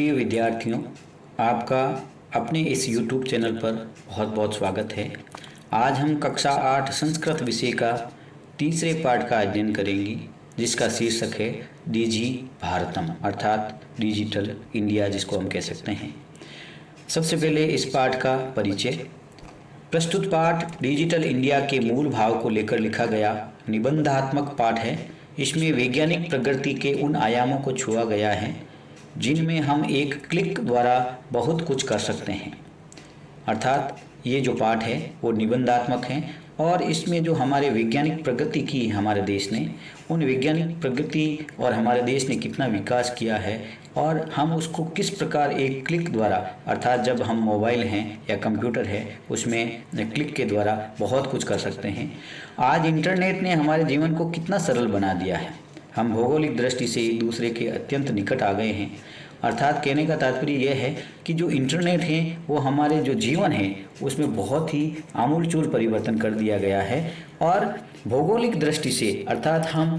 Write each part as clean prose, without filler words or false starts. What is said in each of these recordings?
प्रिय विद्यार्थियों, आपका अपने इस YouTube चैनल पर बहुत बहुत स्वागत है। आज हम कक्षा 8 संस्कृत विषय का तीसरे पाठ का अध्ययन करेंगे, जिसका शीर्षक है डीजी भारतम अर्थात डिजिटल इंडिया, जिसको हम कह सकते हैं। सबसे पहले इस पाठ का परिचय। प्रस्तुत पाठ डिजिटल इंडिया के मूल भाव को लेकर लिखा गया निबंधात्मक पाठ है। इसमें वैज्ञानिक प्रगति के उन आयामों को छुआ गया है जिनमें हम एक क्लिक द्वारा बहुत कुछ कर सकते हैं। अर्थात ये जो पाठ है वो निबंधात्मक है और इसमें जो हमारे वैज्ञानिक प्रगति की हमारे देश ने, उन वैज्ञानिक प्रगति और हमारे देश ने कितना विकास किया है और हम उसको किस प्रकार एक क्लिक द्वारा, अर्थात जब हम मोबाइल हैं या कंप्यूटर है उसमें क्लिक के द्वारा बहुत कुछ कर सकते हैं। आज इंटरनेट ने हमारे जीवन को कितना सरल बना दिया है। हम भौगोलिक दृष्टि से एक दूसरे के अत्यंत निकट आ गए हैं। अर्थात कहने का तात्पर्य यह है कि जो इंटरनेट है वो हमारे जो जीवन है उसमें बहुत ही आमूलचूल परिवर्तन कर दिया गया है। और भौगोलिक दृष्टि से अर्थात हम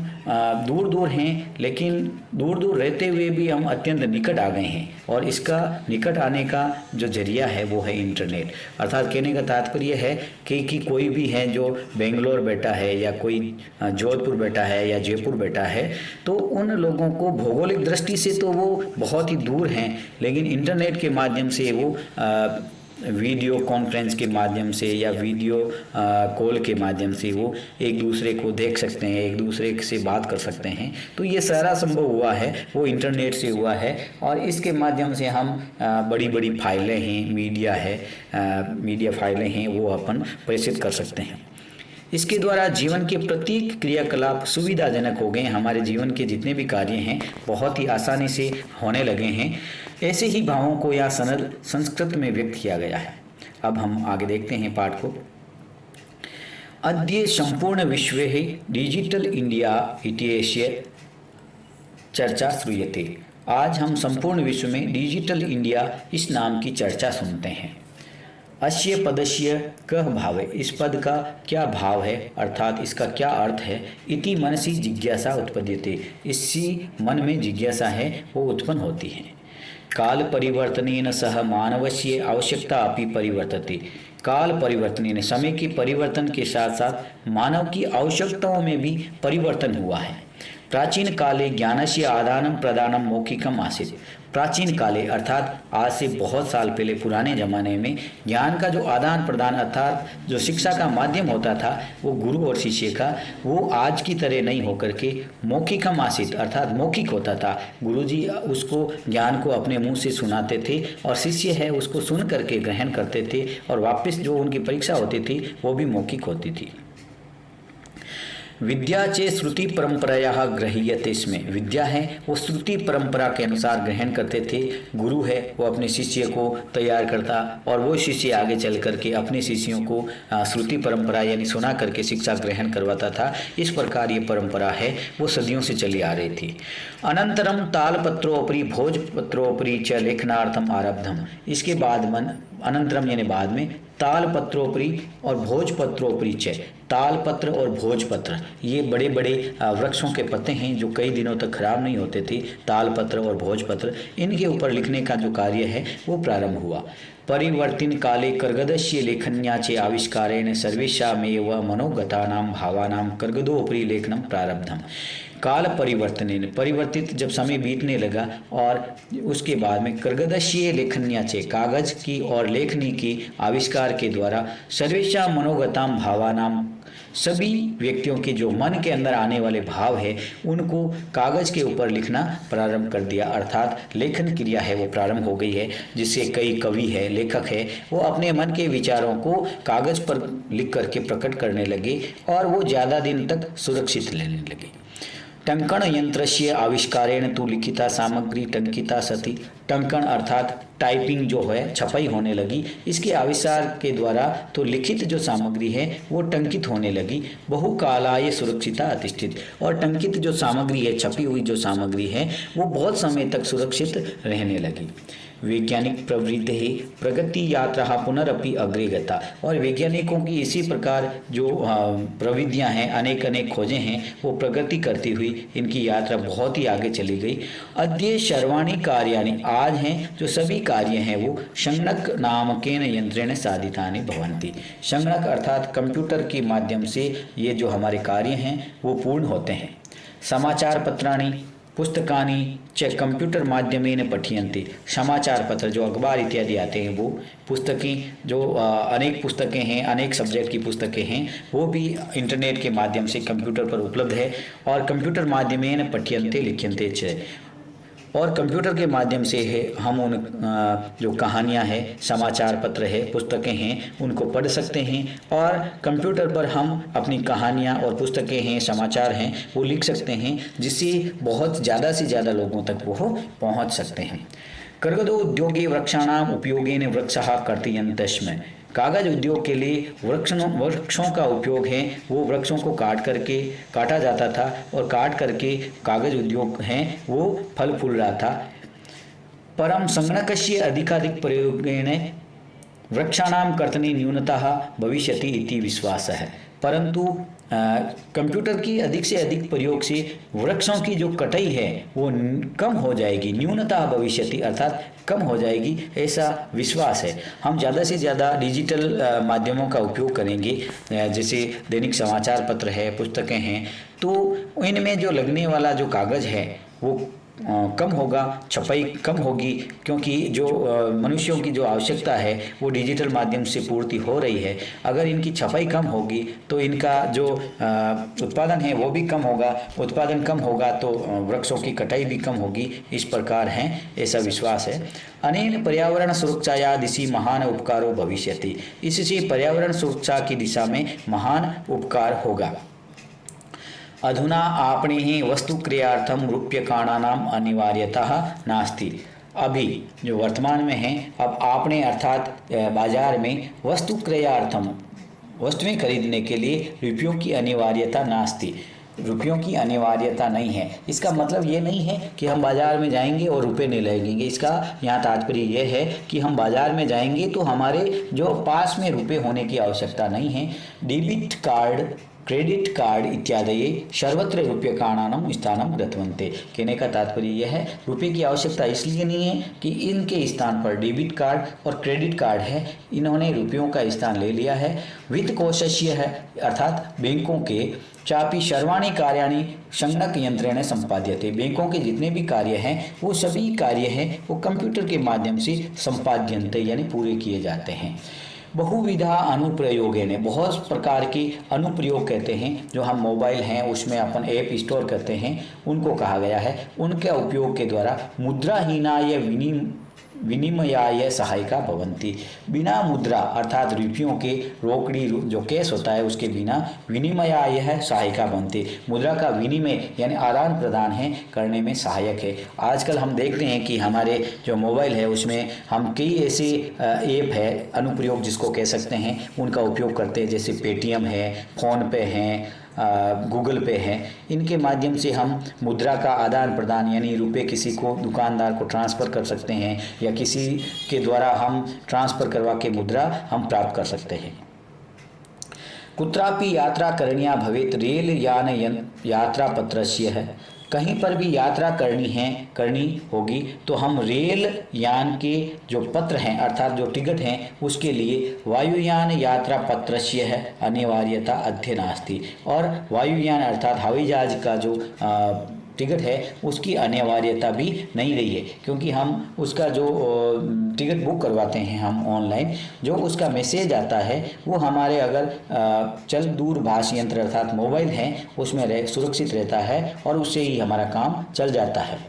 दूर दूर हैं, लेकिन दूर दूर रहते हुए भी हम अत्यंत निकट आ गए हैं और इसका निकट आने का जो जरिया है वो है इंटरनेट। अर्थात कहने का तात्पर्य है कि कोई भी है जो बेंगलोर बैठा है या कोई जोधपुर बैठा है या जयपुर बैठा है, तो उन लोगों को भौगोलिक दृष्टि से तो वो बहुत ही दूर हैं, लेकिन इंटरनेट के माध्यम से वो वीडियो कॉन्फ्रेंस के माध्यम से या वीडियो कॉल के माध्यम से वो एक दूसरे को देख सकते हैं, एक दूसरे से बात कर सकते हैं। तो ये सारा संभव हुआ है वो इंटरनेट से हुआ है और इसके माध्यम से हम बड़ी बड़ी फाइलें हैं, मीडिया फाइलें हैं, वो अपन प्रेषित कर सकते हैं। इसके द्वारा जीवन के प्रत्येक क्रियाकलाप सुविधाजनक हो गए। हमारे जीवन के जितने भी कार्य हैं बहुत ही आसानी से होने लगे हैं। ऐसे ही भावों को यहाँ सरल संस्कृत में व्यक्त किया गया है। अब हम आगे देखते हैं पाठ को। अद्य संपूर्ण विश्वे डिजिटल इंडिया इत्यस्य चर्चा श्रूयते। आज हम संपूर्ण विश्व में डिजिटल इंडिया इस नाम की चर्चा सुनते हैं। अस्य पदस्य कः भाव है, इस पद का क्या भाव है, अर्थात इसका क्या अर्थ है। इति मनसि जिज्ञासा उत्पद्यते, इसी मन में जिज्ञासा है वो उत्पन्न होती है। काल परिवर्तनेन सह मानवस्य आवश्यकता अपि परिवर्तते। काल परिवर्तनेन, समय के परिवर्तन के साथ साथ मानव की आवश्यकताओं में भी परिवर्तन हुआ है। प्राचीन काले ज्ञानस्य आदानम प्रदानम मौखिकम आसीत्। प्राचीन काले अर्थात आज से बहुत साल पहले पुराने ज़माने में ज्ञान का जो आदान प्रदान अर्थात जो शिक्षा का माध्यम होता था वो गुरु और शिष्य का, वो आज की तरह नहीं होकर के मौखिकम आसीत् अर्थात मौखिक होता था। गुरुजी उसको ज्ञान को अपने मुंह से सुनाते थे और शिष्य है उसको सुन करके ग्रहण करते थे और वापस जो उनकी परीक्षा होती थी वो भी मौखिक होती थी। विद्या चे श्रुति परंपराया गृह्यते, इसमें विद्या है वो श्रुति परंपरा के अनुसार ग्रहण करते थे। गुरु है वो अपने शिष्य को तैयार करता और वो शिष्य आगे चल करके अपने शिष्यों को श्रुति परंपरा यानी सुना करके शिक्षा ग्रहण करवाता था। इस प्रकार ये परंपरा है वो सदियों से चली आ रही थी। अनंतरम तालपत्रोपरि भोजपत्रोपरि च लेखनार्थम आरब्धम। इसके बाद अनंतरम यानी बाद में तालपत्रोपरि और भोजपत्रोपरि च, तालपत्र और भोजपत्र ये बड़े बड़े वृक्षों के पत्ते हैं जो कई दिनों तक खराब नहीं होते थे। तालपत्र और भोजपत्र इनके ऊपर लिखने का जो कार्य है वो प्रारंभ हुआ। परिवर्तिन काले कर्गदस्य लेखन्याचे आविष्कारेण सर्वेषामेव मनोगतानां भावानां कर्गदोपरि लेखनम प्रारब्धम। काल परिवर्तित जब समय बीतने लगा और उसके बाद में कर्गदस्य लेखन्याचे कागज की और लेखनी की आविष्कार के द्वारा सर्वेषां मनोगताम भावानाम सभी व्यक्तियों के जो मन के अंदर आने वाले भाव है उनको कागज के ऊपर लिखना प्रारंभ कर दिया। अर्थात लेखन क्रिया है वो प्रारंभ हो गई है, जिससे कई कवि है, लेखक है, वो अपने मन के विचारों को कागज पर लिख करके प्रकट करने लगे और वो ज़्यादा दिन तक सुरक्षित रहने लगे। टंकण यंत्रस्य आविष्कारेण तु लिखिता सामग्री टंकिता सती। टंकण अर्थात टाइपिंग जो है छपाई होने लगी, इसके आविष्कार के द्वारा तो लिखित जो सामग्री है वो टंकित होने लगी। बहुकालाय सुरक्षिता अतिष्ठित, और टंकित जो सामग्री है, छपी हुई जो सामग्री है वो बहुत समय तक सुरक्षित रहने लगी। वैज्ञानिक प्रवृत्ति प्रगति यात्रा पुनरपि अग्रे गता। और वैज्ञानिकों की इसी प्रकार जो प्रविधियां हैं, अनेक अनेक खोजें हैं, वो प्रगति करती हुई इनकी यात्रा बहुत ही आगे चली गई। अद्य सर्वाणि कार्याणि, आज हैं जो सभी कार्य हैं वो संगणक नामकेन यंत्रेण साधितानि भवन्ति। संगणक अर्थात कंप्यूटर के माध्यम से ये जो हमारे कार्य हैं वो पूर्ण होते हैं। समाचार पत्राणि पुस्तकानि च कंप्यूटर माध्यमेन पठ्यन्ते। समाचार पत्र जो अखबार इत्यादि आते हैं वो पुस्तकें जो अनेक पुस्तकें हैं, अनेक सब्जेक्ट की पुस्तकें हैं, वो भी इंटरनेट के माध्यम से कंप्यूटर पर उपलब्ध है। और कंप्यूटर माध्यमेन पठ्यन्ते लिख्यन्ते च, और कंप्यूटर के माध्यम से है हम उन जो कहानियाँ हैं, समाचार पत्र है, पुस्तकें हैं, उनको पढ़ सकते हैं। और कंप्यूटर पर हम अपनी कहानियाँ और पुस्तकें हैं, समाचार हैं, वो लिख सकते हैं, जिससे बहुत ज़्यादा से ज़्यादा लोगों तक वो पहुँच सकते हैं। कर्गदो उद्योगे वृक्षाणाम उपयोगेन वृक्षः कर्तयन्तः स्म। कागज उद्योग के लिए वृक्षों का उपयोग है, वो वृक्षों को काटा जाता था और काट करके कागज उद्योग हैं वो फल फूल रहा था। परम संगणकस्य अधिकाधिक प्रयोगेन वृक्षाणाम कर्तने न्यूनता भविष्यति इति विश्वासः है। परंतु कंप्यूटर की अधिक से अधिक प्रयोग से वृक्षों की जो कटाई है वो कम हो जाएगी, न्यूनता भविष्यति अर्थात कम हो जाएगी, ऐसा विश्वास है। हम ज़्यादा से ज़्यादा डिजिटल माध्यमों का उपयोग करेंगे, जैसे दैनिक समाचार पत्र है, पुस्तकें हैं, तो इनमें जो लगने वाला जो कागज़ है वो कम होगा, छपाई कम होगी, क्योंकि जो मनुष्यों की जो आवश्यकता है वो डिजिटल माध्यम से पूर्ति हो रही है। अगर इनकी छपाई कम होगी तो इनका जो उत्पादन है वो भी कम होगा, उत्पादन कम होगा तो वृक्षों की कटाई भी कम होगी। इस प्रकार है, ऐसा विश्वास है। अनेन पर्यावरण सुरक्षाया दिशि महान उपकारो भविष्यति। इससे पर्यावरण सुरक्षा की दिशा में महान उपकार होगा। अधुना आपणे वस्तुक्रयार्थम रूप्यकाणानाम अनिवार्यता नास्ति। अभी जो वर्तमान में है, अब आपने अर्थात बाजार में वस्तुक्रयार्थम वस्तुएं खरीदने के लिए रुपयों की अनिवार्यता नास्ति, रुपयों की अनिवार्यता नहीं है। इसका मतलब ये नहीं है कि हम बाज़ार में जाएंगे और रुपए नहीं लगेंगे। इसका यहाँ तात्पर्य यह है कि हम बाज़ार में जाएंगे तो हमारे जो पास में रुपए होने की आवश्यकता नहीं है। डेबिट कार्ड, क्रेडिट कार्ड इत्यादि सर्वत्र रूप्यकाणानां स्थानं गतवन्ते। कहने का तात्पर्य यह है, रुपये की आवश्यकता इसलिए नहीं है कि इनके स्थान पर डेबिट कार्ड और क्रेडिट कार्ड है, इन्होंने रुपयों का स्थान ले लिया है। वित्त कोशस्य है अर्थात बैंकों के चापी सर्वाणि कार्याणि संगणक यंत्रेण संपाद्यते। बैंकों के जितने भी कार्य हैं वो सभी कार्य हैं वो कंप्यूटर के माध्यम से संपाद्यन्ते यानी पूरे किए जाते हैं। बहुविधा अनुप्रयोगेन, बहुत प्रकार के अनुप्रयोग कहते हैं, जो हम मोबाइल हैं उसमें अपन ऐप स्टोर करते हैं उनको कहा गया है। उनके उपयोग के द्वारा मुद्राहीनाय विनिमयाय सहायिका भवन्ति। बिना मुद्रा अर्थात रुपयों के, रोकड़ी जो कैश होता है उसके बिना विनिमयाय है सहायिका बनती। मुद्रा का विनिमय यानी आदान प्रदान है करने में सहायक है। आजकल हम देखते हैं कि हमारे जो मोबाइल है उसमें हम कई ऐसे ऐप है, अनुप्रयोग जिसको कह सकते हैं, उनका उपयोग करते हैं, जैसे पेटीएम है, फ़ोन पे हैं, गूगल पे है। इनके माध्यम से हम मुद्रा का आदान प्रदान यानी रुपए किसी को, दुकानदार को ट्रांसफ़र कर सकते हैं, या किसी के द्वारा हम ट्रांसफ़र करवा के मुद्रा हम प्राप्त कर सकते हैं। कुत्रापि यात्रा करणीया भवेत् रेल यान यात्रा पत्रस्य है। कहीं पर भी यात्रा करनी होगी तो हम रेल यान के जो पत्र हैं अर्थात जो टिकट हैं उसके लिए वायुयान यात्रा पत्रस्य है अनिवार्यता अद्य नास्ति। और वायुयान अर्थात हवाई जहाज का जो टिकट है उसकी अनिवार्यता भी नहीं रही है, क्योंकि हम उसका जो टिकट बुक करवाते हैं हम ऑनलाइन, जो उसका मैसेज आता है वो हमारे अगर चल दूरभाष यंत्र अर्थात मोबाइल है उसमें सुरक्षित रहता है और उससे ही हमारा काम चल जाता है।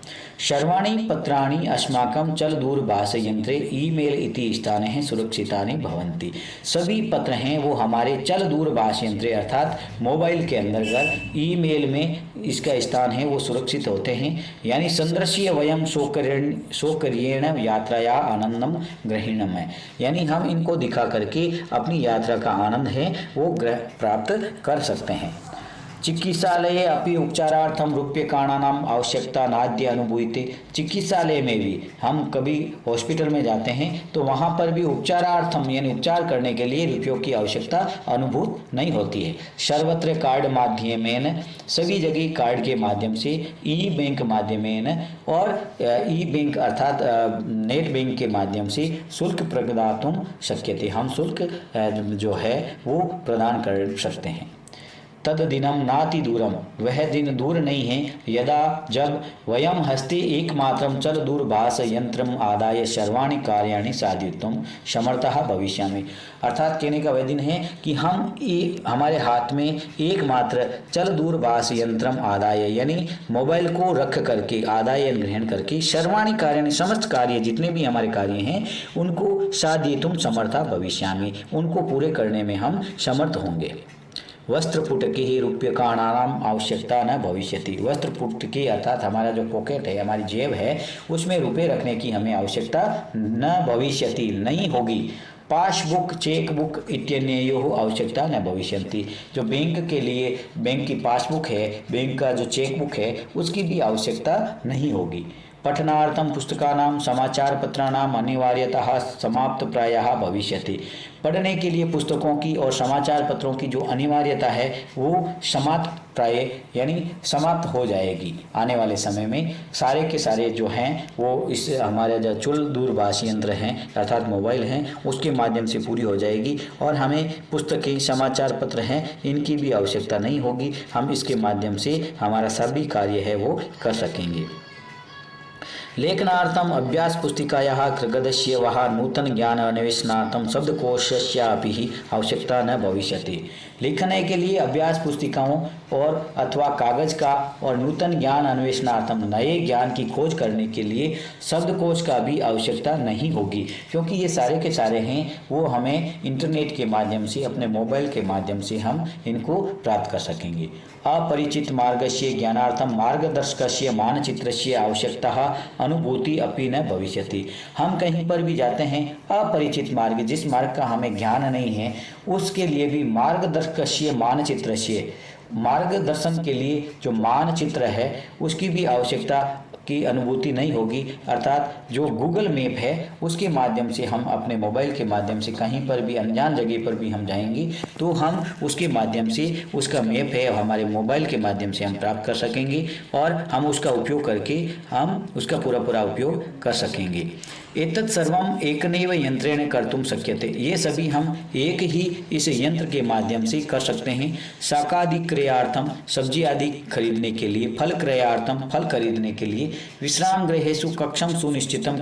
सर्वाणि पत्राणि अस्माकं चल दूरभाष यंत्रे ईमेल इति स्थाने सुरक्षितानि भवन्ति। सभी पत्र हैं वो हमारे चल दूरभाष यंत्रे अर्थात मोबाइल के अंतर्गत ईमेल में इसका स्थान है वो सुरक्षित होते हैं। यानी संदृश्य वयम सौकर्येण यात्राया आनंदम ग्रहीणम है, यानी हम इनको दिखा करके अपनी यात्रा का आनंद है वो प्राप्त कर सकते हैं। चिकित्सालये अपि उपचारार्थम रूप्यकाणानाम आवश्यकता नाद्य अनुभूयते। चिकित्सालय में भी हम कभी हॉस्पिटल में जाते हैं तो वहाँ पर भी उपचारार्थम यानी उपचार करने के लिए रुपयों की आवश्यकता अनुभूत नहीं होती है। सर्वत्र कार्ड माध्यमेन, सभी जगह कार्ड के माध्यम से, ई बैंक माध्यमेन और ई बैंक अर्थात नेट बैंक के माध्यम से शुल्क प्रदातुम शक्यते, हम शुल्क जो है वो प्रदान कर सकते हैं। तद दिनम नाति दूरम, वह दिन दूर नहीं है, यदा जब वयम हस्ते एकमात्रम चल दूरभाष यंत्रम आदाय सर्वाणि कार्याणि साधितुम समर्थः भविष्यामि। अर्थात कहने का वह दिन है कि हम हमारे हाथ में एकमात्र चल दूरभाष यंत्रम आदाय यानी मोबाइल को रख करके, आदाय ग्रहण करके, सर्वाणि कार्याणि समस्त कार्य जितने भी हमारे कार्य हैं उनको साधितुम समर्थः भविष्यामि, उनको पूरे करने में हम समर्थ होंगे। वस्त्रपुटके ही रूप्यकाणानाम आवश्यकता न भविष्यति। वस्त्रपुटके अर्थात हमारा जो पॉकेट है, हमारी जेब है, उसमें रुपए रखने की हमें आवश्यकता न भविष्यति, नहीं होगी। पासबुक, चेकबुक इत्यन्ययोः आवश्यकता न भविष्यन्ति। जो बैंक के लिए बैंक की पासबुक है, बैंक का जो चेकबुक है, उसकी भी आवश्यकता नहीं होगी। पठनार्थम पुस्तकानाम समाचार पत्राणाम अनिवार्यतः समाप्त प्रायः भविष्यति। पढ़ने के लिए पुस्तकों की और समाचार पत्रों की जो अनिवार्यता है वो समाप्त प्राय यानी समाप्त हो जाएगी आने वाले समय में। सारे के सारे जो हैं वो इस हमारे जो चुल दूरभाष यंत्र हैं अर्थात मोबाइल हैं उसके माध्यम से पूरी हो जाएगी और हमें पुस्तकें, समाचार पत्र हैं, इनकी भी आवश्यकता नहीं होगी। हम इसके माध्यम से हमारा सभी कार्य है वो कर सकेंगे। लेखनार्थम अभ्यास पुस्तिकायाः कृगदस्य वः नूतन ज्ञान अन्वेषणार्थम शब्दकोशस्यापि आवश्यकता न भविष्यति। लिखने के लिए अभ्यास पुस्तिकाओं और अथवा कागज का और नूतन ज्ञान अन्वेषणार्थम नए ज्ञान की खोज करने के लिए शब्दकोश का भी आवश्यकता नहीं होगी, क्योंकि ये सारे के सारे हैं वो हमें इंटरनेट के माध्यम से, अपने मोबाइल के माध्यम से हम इनको प्राप्त कर सकेंगे। अपरिचित मार्गस्य ज्ञानार्थम मार्गदर्शकस्य मानचित्रस्य आवश्यकता अनुभूति अपि न भविष्यति। हम कहीं पर भी जाते हैं, अपरिचित मार्ग, जिस मार्ग का हमें ज्ञान नहीं है, उसके लिए भी मार्गदर्शकस्य मानचित्रस्य, मार्गदर्शन के लिए जो मानचित्र है उसकी भी आवश्यकता की अनुभूति नहीं होगी। अर्थात जो गूगल मैप है उसके माध्यम से हम अपने मोबाइल के माध्यम से कहीं पर भी अनजान जगह पर भी हम जाएंगे तो हम उसके माध्यम से, उसका मैप है हमारे मोबाइल के माध्यम से हम प्राप्त कर सकेंगे और हम उसका उपयोग करके हम उसका पूरा उपयोग कर सकेंगे। एतत् सर्वम एकनैव यंत्रेण कर्तुम शक्यते। ये सभी हम एक ही इस यंत्र के माध्यम से कर सकते हैं। शाकादि क्रयार्थम, सब्जी आदि खरीदने के लिए, फल क्रयार्थम, फल खरीदने के लिए, विश्राम गृहेषु कक्षम सुनिश्चितम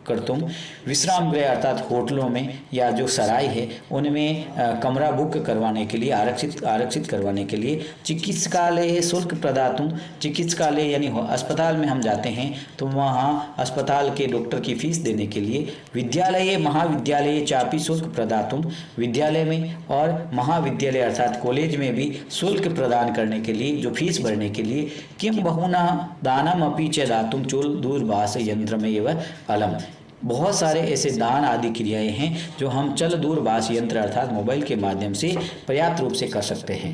कर्तुम, विश्राम गृह अर्थात होटलों में या जो सराय है उनमें कमरा बुक करवाने के लिए, आरक्षित करवाने के लिए, चिकित्सालय शुल्क प्रदातुम, चिकित्सालय यानी अस्पताल में हम जाते हैं तो वहाँ अस्पताल के डॉक्टर की फीस देने के लिए, विद्यालय महाविद्यालय चापी शुल्क प्रदातुम, विद्यालय में और महाविद्यालय अर्थात कॉलेज में भी शुल्क प्रदान करने के लिए, जो फीस भरने के लिए, किम बहुना दानम अपि च दातुम चुल दूरभाष यंत्रमेव अलम। बहुत सारे ऐसे दान आदि क्रियाएं हैं जो हम चल दूरभाष यंत्र अर्थात मोबाइल के माध्यम से पर्याप्त रूप से कर सकते हैं।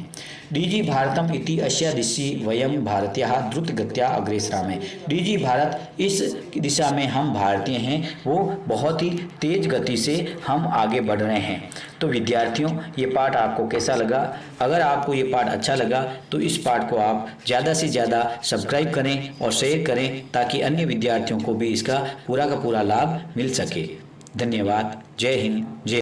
डीजी भारतम इति अस्य दिशि वयम भारतीय द्रुत गत्या अग्रेसरामे। डीजी भारत, इस दिशा में हम भारतीय हैं वो बहुत ही तेज गति से हम आगे बढ़ रहे हैं। तो विद्यार्थियों, ये पाठ आपको कैसा लगा? अगर आपको ये पाठ अच्छा लगा तो इस पाठ को आप ज़्यादा से ज़्यादा सब्सक्राइब करें और शेयर करें ताकि अन्य विद्यार्थियों को भी इसका पूरा का पूरा लाभ मिल सके। धन्यवाद। जय हिंद, जय